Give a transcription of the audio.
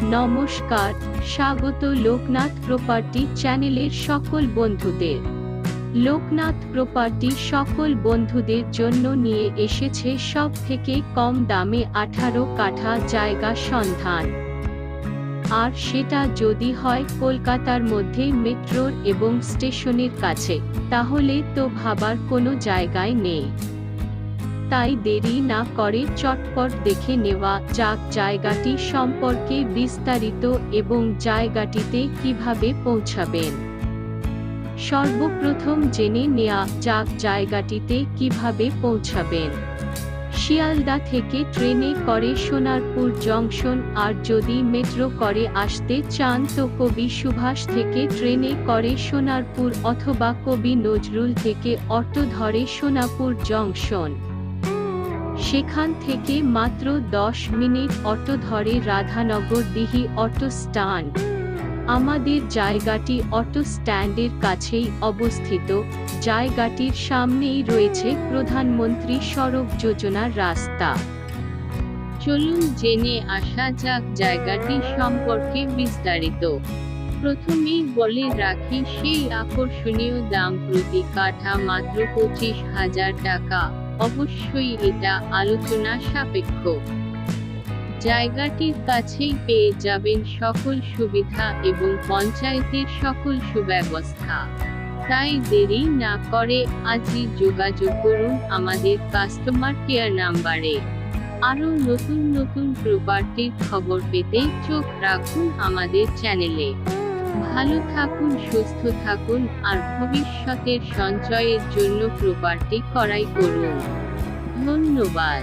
নমস্কার, স্বাগত লোকনাথ প্রপার্টি চ্যানেলের সকল বন্ধুদের। লোকনাথ প্রপার্টি সকল বন্ধুদের জন্য নিয়ে এসেছে সব থেকে কম দামে 18 কাঠা জায়গা সন্ধান। আর সেটা যদি হয় কলকাতার মধ্যে মেট্রোর এবং স্টেশনের কাছে, তাহলে তো ভাবার কোনো জায়গায় নেই। তাই দেরি না করে চটপট দেখে নেওয়া যাক জায়গাটি সম্পর্কে বিস্তারিত এবং জায়গাটিতে কিভাবে পৌঁছাবেন। সর্বপ্রথম জেনে নেওয়া যাক জায়গাটিতে কিভাবে পৌঁছাবেন। শিয়ালদা থেকে ট্রেনে করে সোনারপুর জংশন, আর যদি মেট্রো করে আসতে চান তো কবি সুভাষ থেকে ট্রেনে করে সোনারপুর অথবা কবি নজরুল থেকে অটো ধরে সোনারপুর জংশন। সেখান থেকে মাত্র 10 মিনিট অটো ধরে রাধানগর দিঘি অটো স্ট্যান্ড। আমাদের জায়গাটি অটো স্ট্যান্ডের কাছেই অবস্থিত। জায়গাটির সামনেই রয়েছে প্রধানমন্ত্রী সড়ক যোজনার রাস্তা। চলুন জেনে আসা যাক জায়গাটি সম্পর্কে বিস্তারিত। প্রথমেই বলে রাখি, সেই আকর্ষণীয় দাম প্রতি কাঠা মাত্র 25,000 টাকা। অবশ্যই এটা আলোচনা সাপেক্ষ। জায়গাটির কাছেই পেয়ে যাবেন সকল সুবিধা এবং পঞ্চায়েতের সকল সুব্যবস্থা। তাই দেরি না করে আজই যোগাযোগ করুন আমাদের কাস্টমার কেয়ার নাম্বারে। আরও নতুন নতুন প্রপার্টির খবর পেতে চোখ রাখুন আমাদের চ্যানেলে। ভালো থাকুন, সুস্থ থাকুন, আর ভবিষ্যতের সঞ্চয়ের জন্য প্রপার্টি ক্রয় করুন। ধন্যবাদ।